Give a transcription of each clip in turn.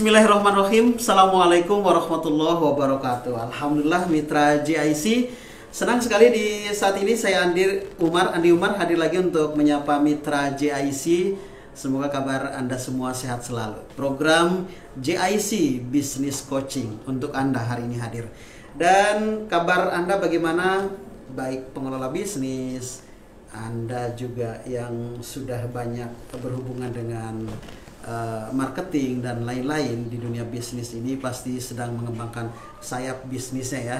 Bismillahirrahmanirrahim. Assalamualaikum warahmatullahi wabarakatuh. Alhamdulillah mitra JIC. Senang sekali di saat ini saya Andi Umar hadir lagi untuk menyapa mitra JIC. Semoga kabar Anda semua sehat selalu. Program JIC Business Coaching untuk Anda hari ini hadir. Dan kabar Anda bagaimana? Baik pengelola bisnis, Anda juga yang sudah banyak berhubungan dengan marketing dan lain-lain di dunia bisnis ini pasti sedang mengembangkan sayap bisnisnya ya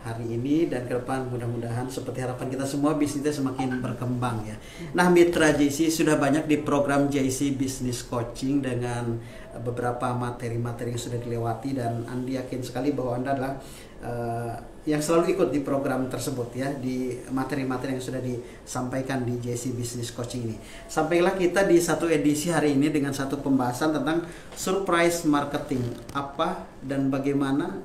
hari ini dan ke depan mudah-mudahan seperti harapan kita semua bisnisnya semakin berkembang ya. Nah mitra JIC sudah banyak di program JIC Business Coaching dengan beberapa materi-materi yang sudah dilewati dan Andi yakin sekali bahwa Anda adalah yang selalu ikut di program tersebut ya, di materi-materi yang sudah disampaikan di JIC Business Coaching ini. Sampailah kita di satu edisi hari ini dengan satu pembahasan tentang surprise marketing, apa dan bagaimana.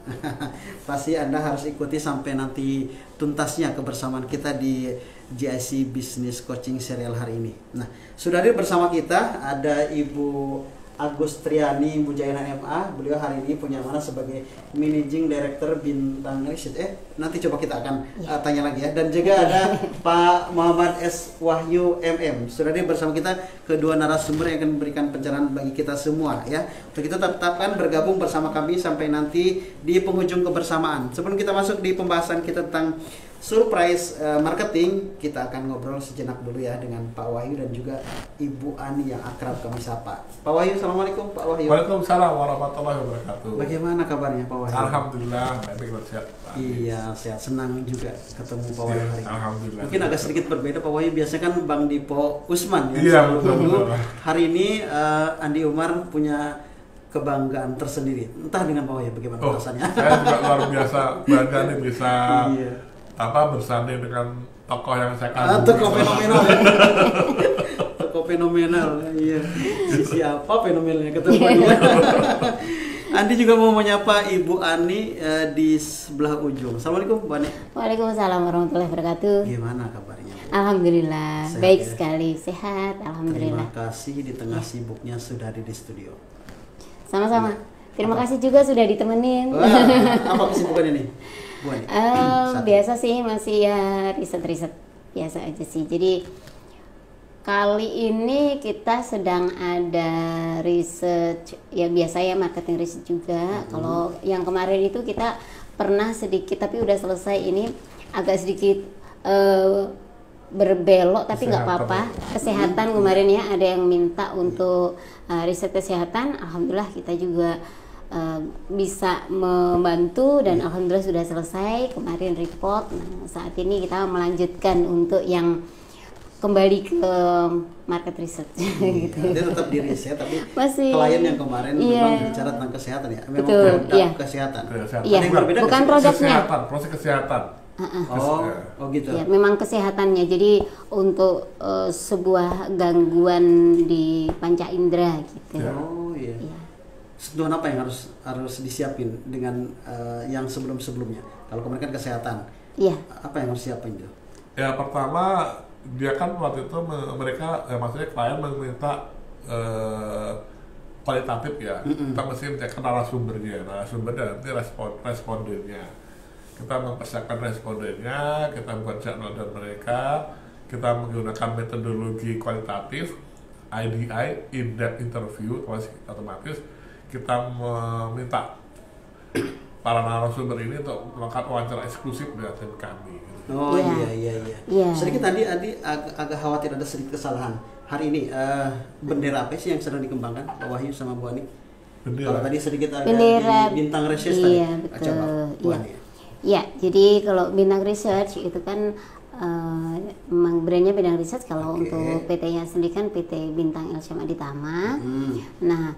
Pasti Anda harus ikuti sampai nanti tuntasnya kebersamaan kita di JIC Business Coaching serial hari ini. Nah, sudah hadir bersama kita ada Ibu Agustriani Mujayana MA. Beliau hari ini punya mana sebagai Managing Director Bintang Research. Nanti coba kita akan tanya lagi ya. Dan juga ada Pak Muhammad S. Wahyu MM. Sudah ada bersama kita kedua narasumber yang akan memberikan pencerahan bagi kita semua ya. Untuk itu tetapkan bergabung bersama kami sampai nanti di penghujung kebersamaan. Sebelum kita masuk di pembahasan kita tentang surprise marketing, kita akan ngobrol sejenak dulu ya dengan Pak Wahyu dan juga Ibu Ani yang akrab kami sapa. Pak Wahyu, assalamualaikum Pak Wahyu. Waalaikumsalam warahmatullahi wabarakatuh. Bagaimana kabarnya Pak Wahyu? Alhamdulillah, baik sehat. Iya, sehat, senang juga ketemu Pak Wahyu hari ini. Alhamdulillah. Mungkin agak sedikit berbeda Pak Wahyu, biasanya kan Bang Dipo Usman ya. Iya, betul. Hari ini Andi Umar punya kebanggaan tersendiri. Entah dengan Pak Wahyu bagaimana rasanya. Saya juga luar biasa bangga nih bisa iya. Bersanding dengan tokoh yang saya kagumi. Tokoh fenomenal ya. Tokoh fenomenal, iya. Siapa fenomenalnya ketemuannya. Andi juga mau menyapa Ibu Ani di sebelah ujung. Assalamualaikum Bu Ani. Waalaikumsalam warahmatullahi wabarakatuh. Gimana kabarnya Bu? Alhamdulillah, Sehat, baik ya? sekali, sehat, alhamdulillah. Terima kasih di tengah sibuknya sudah ada di studio. Sama-sama. Terima kasih juga sudah ditemenin. Wah, apa kesibukan ini? Bu Ani? Biasa sih, masih ya riset-riset biasa aja sih. Jadi kali ini kita sedang ada research, ya biasa ya marketing research juga. Kalau yang kemarin itu kita pernah sedikit, tapi udah selesai, ini agak sedikit berbelok, tapi nggak apa-apa. Kesehatan kemarin ya, ada yang minta untuk riset kesehatan. Alhamdulillah kita juga bisa membantu dan alhamdulillah sudah selesai kemarin report. Nah, saat ini kita melanjutkan untuk yang kembali ke market research. Gitu. Dia tetap di riset tapi masih, klien yang kemarin memang bicara tentang kesehatan ya. Memang betul, produk kesehatan. Iya, bukan produknya. Proses kesehatan. Oh gitu. Ya, memang kesehatannya. Jadi untuk sebuah gangguan di panca indera gitu. Oh iya. Iya. Sentuhan apa yang harus disiapin dengan yang sebelum-sebelumnya? Kalau kemarin kan kesehatan. Iya. Apa yang harus siapin itu? Ya pertama dia kan waktu itu mereka maksudnya klien meminta kualitatif ya. Kita mesti cek narasumbernya dan nanti respondennya. Kita mempersiapkan respondennya, kita buat jadwal dan mereka, kita menggunakan metodologi kualitatif, IDI, in-depth interview, otomatis kita meminta para narasumber ini untuk melakukan wawancara eksklusif dengan tim kami. Oh iya. Sedikit tadi agak khawatir ada sedikit kesalahan. Hari ini bendera apa sih yang sedang dikembangkan Pak Wahyu sama Bu Ani? Kalau tadi sedikit ada bendera, di Bintang Research iya, tadi. betul. Coba Bu Ani. Ya, jadi kalau Bintang Research itu kan memang brandnya Bintang Research. Kalau untuk PT-nya sendiri kan PT Bintang LCM Aditama. Nah,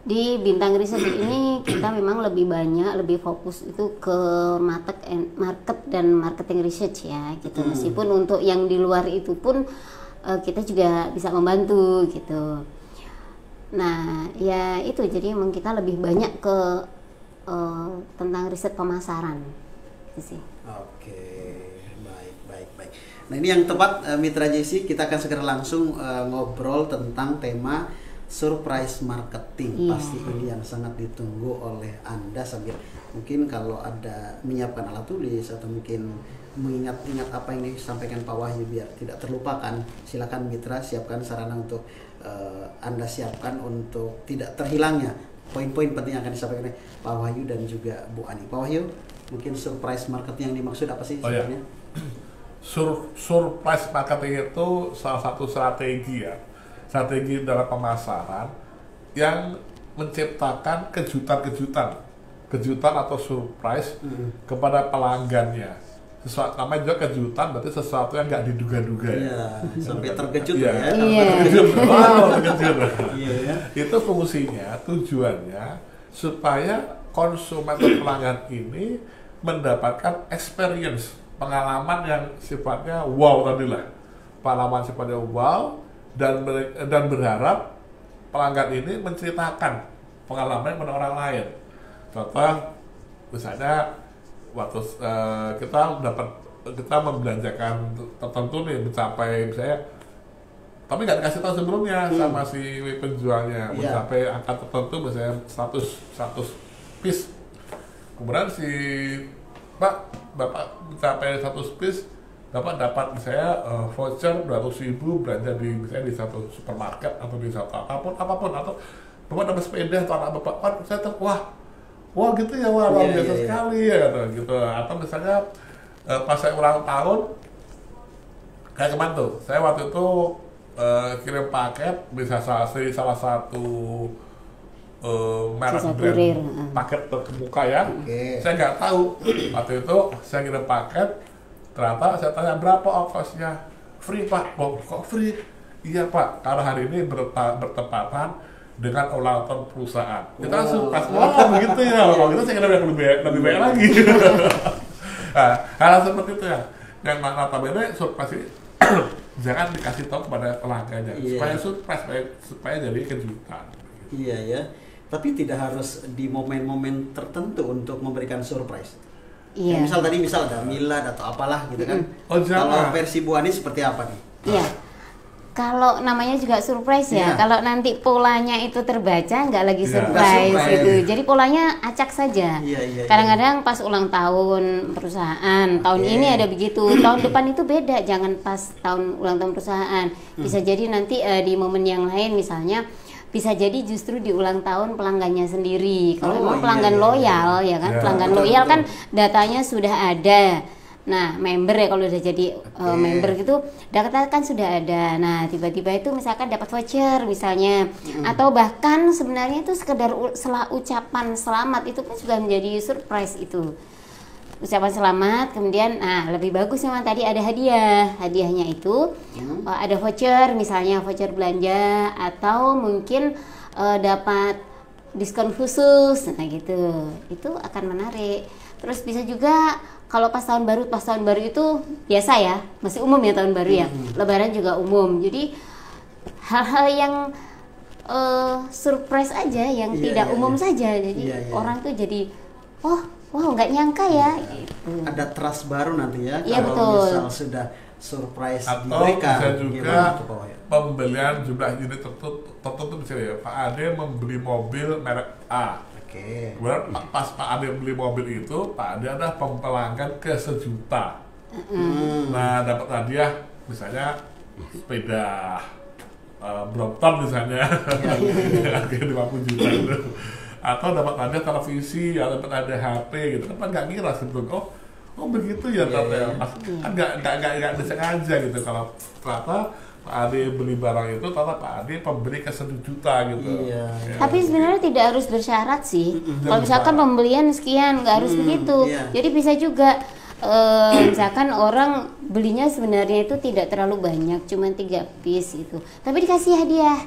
di Bintang Research ini kita memang lebih fokus itu ke market dan marketing research ya gitu. Meskipun untuk yang di luar itu pun kita juga bisa membantu gitu. Nah, ya itu, jadi memang kita lebih banyak ke tentang riset pemasaran gitu sih. Oke, baik. Nah ini yang tepat mitra JC, kita akan segera langsung ngobrol tentang tema surprise marketing. Iya. Pasti ini yang sangat ditunggu oleh Anda sambil mungkin kalau ada menyiapkan alat tulis atau mungkin mengingat-ingat apa yang disampaikan Pak Wahyu biar tidak terlupakan. Silakan mitra siapkan sarana untuk Anda siapkan untuk tidak terhilangnya poin-poin penting yang akan disampaikan oleh Pak Wahyu dan juga Bu Ani. Pak Wahyu, mungkin surprise marketing yang dimaksud apa sih sebenarnya? Surprise marketing itu salah satu strategi ya, strategi dalam pemasaran yang menciptakan kejutan atau surprise kepada pelanggannya. Sesuatu namanya juga kejutan, berarti sesuatu yang nggak diduga-duga ya. Iya, sampai terkejut Iya. ya. Iya. Terkejut, wow, terkejut. Iya ya. Itu fungsinya, tujuannya supaya konsumen atau pelanggan ini mendapatkan experience, pengalaman yang sifatnya wow tadi lah, pengalaman sifatnya wow, dan berharap pelanggan ini menceritakan pengalaman kepada orang lain. Contoh, misalnya waktu kita membelanjakan tertentu nih mencapai misalnya, tapi nggak dikasih tahu sebelumnya sama si penjualnya, mencapai angka tertentu misalnya 100 piece, kemudian si Bapak mencapai 100 piece, Bapak dapat misalnya voucher 200.000 belanja misalnya di satu supermarket atau di satu apapun, atau Bapak dapat sepeda atau anak Bapak, kan saya wah gitu ya, wah luar biasa sekali ya gitu. Atau misalnya pas saya ulang tahun, kayak kemarin tuh, saya waktu itu kirim paket bisa salah satu merek brand paket terkemuka ya. Saya nggak tahu waktu itu saya kirim paket, ternyata saya tanya berapa ongkosnya, free Pak. Kok free? Iya Pak, karena hari ini bertepatan dengan ulang tahun perusahaan. Kita langsung pas begitu ya. Kalau kita saya kira lebih baik lagi. Nah, hal seperti itu ya. Yang notabene surprise jangan dikasih tahu kepada pelanggannya, supaya surprise, supaya jadi kejutan. Iya ya. Tapi tidak harus di momen-momen tertentu untuk memberikan surprise. Iya. Ya, misal ada milad atau apalah gitu kan. Jangan. Kalau versi Bu Ani seperti apa nih? Iya. Kalau namanya juga surprise ya, kalau nanti polanya itu terbaca nggak lagi surprise gitu. Jadi polanya acak saja. Kadang-kadang pas ulang tahun perusahaan, tahun ini ada begitu, tahun depan itu beda. Jangan pas tahun ulang tahun perusahaan. Bisa jadi nanti di momen yang lain, misalnya bisa jadi justru di ulang tahun pelanggannya sendiri. Kalau memang pelanggan loyal ya kan, pelanggan loyal kan datanya sudah ada. Nah, member ya, kalau udah jadi member gitu, data kan sudah ada. Nah, tiba-tiba itu misalkan dapat voucher misalnya, atau bahkan sebenarnya itu sekedar ucapan selamat itu pun juga menjadi surprise itu. Ucapan selamat, kemudian lebih bagus memang tadi ada hadiahnya itu ada voucher misalnya, voucher belanja, atau mungkin dapat diskon khusus, nah gitu, itu akan menarik. Terus bisa juga kalau pas tahun baru itu biasa ya, masih umum ya tahun baru ya, Lebaran juga umum. Jadi hal-hal yang surprise aja, yang tidak umum saja. Jadi orang tuh jadi wow nggak nyangka ya. Gitu. Ada trust baru nanti ya. Iya, kalau betul. misal sudah surprise Atau diberikan. bisa juga pembelian jumlah unit tertentu misalnya ya, Pak Ade membeli mobil merek A. Kemudian pas Pak Ade beli mobil itu, Pak Ade adalah pelanggan ke 1 juta. Nah, dapat hadiah misalnya sepeda Brompton misalnya, harganya 50 juta gitu. Atau dapat hadiah televisi, atau dapat hadiah HP gitu. Kan nggak ngira sebetulnya, oh begitu ya ternyata. Kan nggak disengaja gitu kalau ternyata Pak Ade beli barang itu, ternyata Pak Ade pembeli ke 1 juta gitu. Ya. Tapi sebenarnya tidak harus bersyarat sih. Kalau misalkan pembelian sekian, nggak harus begitu. Jadi bisa juga misalkan orang belinya sebenarnya itu tidak terlalu banyak, cuma 3 piece gitu. Tapi dikasih hadiah,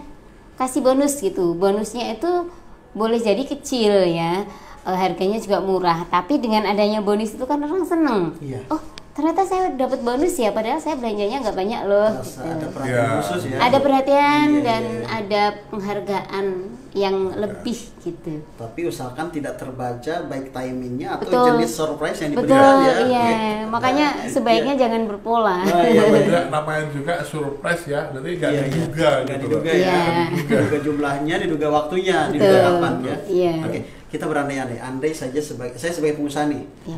kasih bonus gitu. Bonusnya itu boleh jadi kecil ya, harganya juga murah. Tapi dengan adanya bonus itu kan orang seneng. Oh ternyata saya dapat bonus ya, padahal saya belanjanya nggak banyak loh. Ada perhatian khusus ya. Ada perhatian Iya, dan iya. ada penghargaan yang lebih gitu. Tapi usahakan tidak terbaca baik timingnya atau Betul. jenis surprise yang Betul, diberikan ya. iya. Oke. Makanya sebaiknya Iya. jangan berpola. namanya juga surprise ya, jadi nggak Iya, iya. diduga Nggak gitu diduga loh. ya. Iya. Diduga jumlahnya, diduga waktunya, Betul. diduga kapan ya. Iya. Oke, kita berandai-andai. Andai saja saya sebagai pengusaha nih Iya.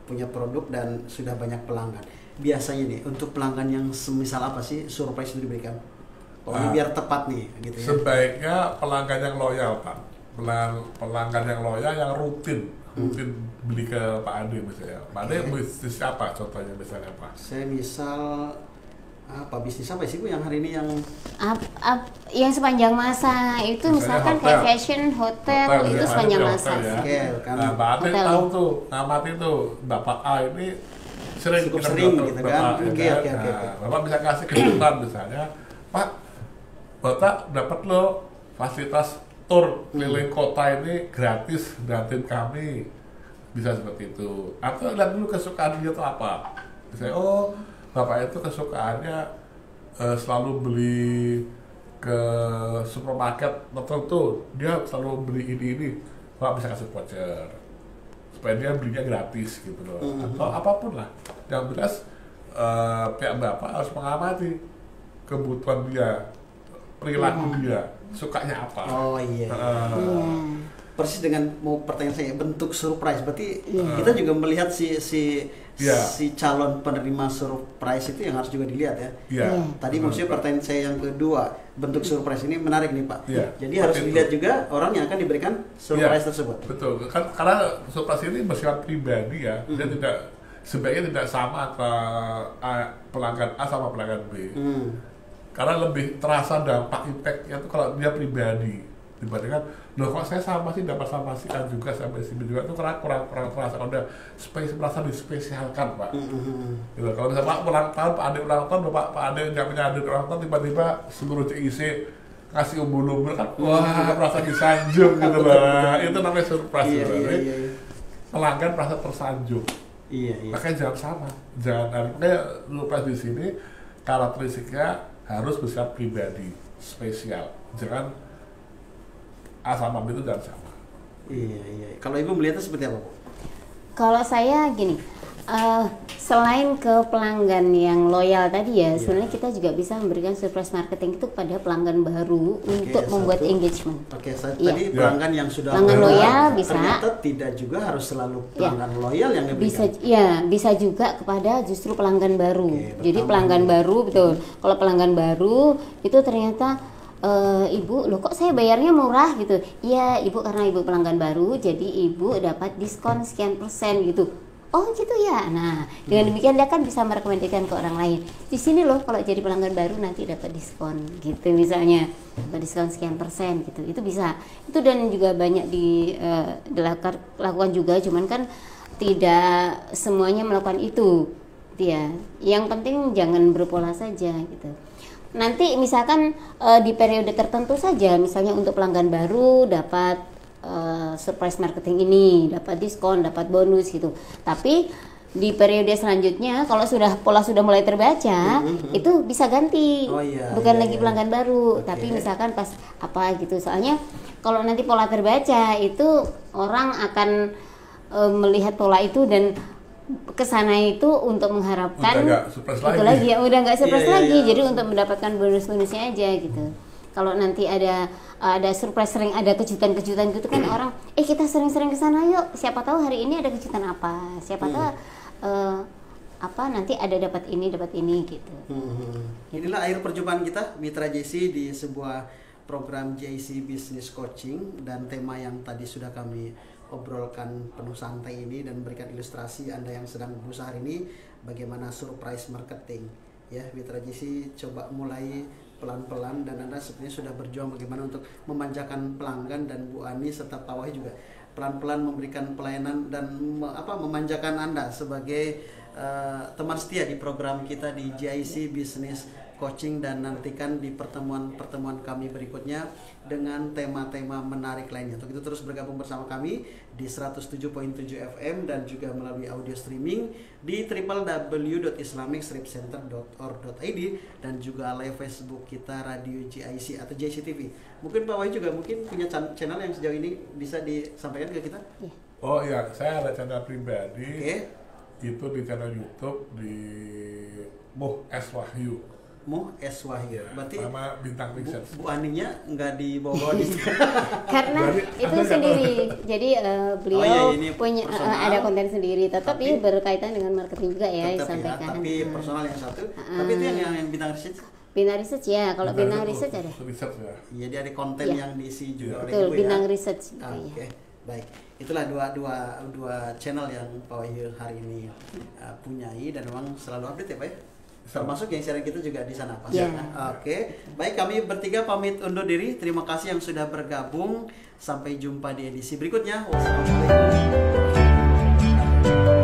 punya produk dan sudah banyak pelanggan. Biasanya nih untuk pelanggan yang semisal apa sih surprise itu diberikan? Oh, ini biar tepat nih gitu ya. Sebaiknya pelanggan yang loyal Pak, pelanggan yang loyal yang rutin beli ke Pak Ade misalnya. Pak Ade bisnis apa contohnya misalnya Pak? Saya misal apa bisnis apa sih Bu yang hari ini yang Yang sepanjang masa itu Misalnya misalkan hotel. kayak fashion hotel itu ya, sepanjang ada masa. hotel ya. Oke, kan. Nah, Pak Ade Hotel. tahu tuh, ngamati tuh Bapak A ini sering Cukup kita sering bilang gitu tuh, kan. Bapak, Oke, ya oke, kan? oke, Nah, oke. Bapak bisa kasih kejutan misalnya, Pak, Bapak dapat lo fasilitas tour keliling kota ini gratis dari tim kami, bisa seperti itu. Atau lihat dulu kesukaan dia tuh apa. Misalnya, oh Bapak itu kesukaannya selalu beli ke supermarket tertentu, dia selalu beli ini, Bapak bisa kasih voucher supaya dia belinya gratis gitu loh, atau apapun lah. Yang jelas pihak Bapak harus mengamati kebutuhan dia, perilaku dia, sukanya apa. Oh iya. Iya. Persis dengan mau pertanyaan saya bentuk surprise berarti Iya. kita juga melihat si Iya. calon penerima surprise itu yang harus juga dilihat ya. Iya. Iya. Tadi maksudnya pertanyaan saya yang kedua, bentuk surprise ini menarik nih Pak. Iya. Jadi harus Seperti dilihat itu. juga orang yang akan diberikan surprise Iya, tersebut. Betul, kan karena surprise ini bersifat pribadi ya, dia tidak sebaiknya tidak sama antara pelanggan A sama pelanggan B. Karena lebih terasa dampak impactnya itu kalau dia pribadi dibandingkan loh kok saya sama sih dapat sama si A juga sampai si B juga itu kurang terasa kalau udah merasa dispesialkan Pak. Gitu. Kalau misalnya Pak ulang tahun, Pak Ade ulang tahun, Pak Ade nggak punya adik ulang tahun, tiba-tiba seluruh CIC ngasih umbul-umbul kan, wah merasa disanjung gitu lah. Itu namanya surprise. Iya, Gitu. iya, Jadi, iya. pelanggan merasa tersanjung. Iya, iya. Makanya jangan sama, makanya surprise di sini karakteristiknya harus bersifat pribadi, spesial. Jangan A sama B itu jangan sama. Iya, iya. Kalau Ibu melihatnya seperti apa, Bu? Kalau saya gini, selain ke pelanggan yang loyal tadi ya, sebenarnya kita juga bisa memberikan surprise marketing itu kepada pelanggan baru untuk membuat satu. engagement. Oke, Iya. tadi pelanggan yang sudah Pelanggan loyal bisa. Ternyata tidak juga harus selalu pelanggan loyal yang diberikan. Bisa juga kepada justru pelanggan baru. Oke, Jadi bertambah pelanggan nih. baru betul. Kalau pelanggan baru itu ternyata Ibu, loh kok saya bayarnya murah gitu? Iya, Ibu karena Ibu pelanggan baru, jadi Ibu dapat diskon sekian persen gitu. Oh gitu ya. Nah, dengan demikian dia kan bisa merekomendasikan ke orang lain. Di sini loh kalau jadi pelanggan baru nanti dapat diskon gitu misalnya. Dapat diskon sekian persen gitu. Itu bisa. Itu dan juga banyak dilakukan juga, cuman kan tidak semuanya melakukan itu. Ya. Yang penting jangan berpola saja gitu. Nanti misalkan di periode tertentu saja, misalnya untuk pelanggan baru dapat surprise marketing ini, dapat diskon, dapat bonus gitu. Tapi di periode selanjutnya kalau pola sudah mulai terbaca, itu bisa ganti. Oh iya, Bukan iya, lagi iya. pelanggan baru, Oke. tapi misalkan pas apa gitu. Soalnya kalau nanti pola terbaca itu orang akan melihat pola itu dan kesana itu untuk mengharapkan Udah nggak surprise itu lagi. lagi ya udah nggak surprise Iya, iya, lagi, iya. jadi untuk mendapatkan bonus-bonusnya aja gitu. Kalau nanti ada surprise, sering ada kejutan-kejutan gitu kan orang kita sering-sering ke sana yuk, siapa tahu hari ini ada kejutan apa, siapa tahu nanti ada dapat ini gitu. Inilah akhir perjumpaan kita Mitra JC di sebuah program JC Business Coaching, dan tema yang tadi sudah kami obrolkan penuh santai ini dan memberikan ilustrasi Anda yang sedang berusaha hari ini bagaimana surprise marketing ya. Mitra JC coba mulai pelan-pelan dan Anda sebenarnya sudah berjuang bagaimana untuk memanjakan pelanggan, dan Bu Ani serta Pak Wahyu juga pelan-pelan memberikan pelayanan dan memanjakan Anda sebagai teman setia di program kita di JIC Business coaching dan nantikan di pertemuan-pertemuan kami berikutnya dengan tema-tema menarik lainnya. Untuk itu terus bergabung bersama kami di 107.7 FM dan juga melalui audio streaming di www.islamic-center.org.id dan juga live Facebook kita Radio GIC atau JCTV. Mungkin Pak Wahyu juga mungkin punya channel yang sejauh ini bisa disampaikan ke kita? Ya. Oh iya, saya ada channel pribadi. Oke. Itu di channel YouTube di Muh S Wahyu. Muh S Wahyu. Berarti sama Bintang Research. Bu Aninya nggak dibawa di Karena itu sendiri. Jadi beliau ini punya ada konten sendiri. Tetap ini berkaitan dengan marketing juga ya tetap disampaikan. tapi personal yang satu. Tapi itu yang Bintang Research. Bintang Research ya, kalau Bintang Research ada. Research ya. Iya, dia ada konten Ya. yang diisi juga oleh Betul, Ibu Bintang ya. Research. Oke, baik. Itulah dua channel yang Pak Wahyu hari ini punyai dan memang selalu update ya Pak ya. Termasuk yang sharing kita juga di sana Pak. Ya. Oke, baik, kami bertiga pamit undur diri. Terima kasih yang sudah bergabung. Sampai jumpa di edisi berikutnya. Wassalamualaikum warahmatullahi wabarakatuh.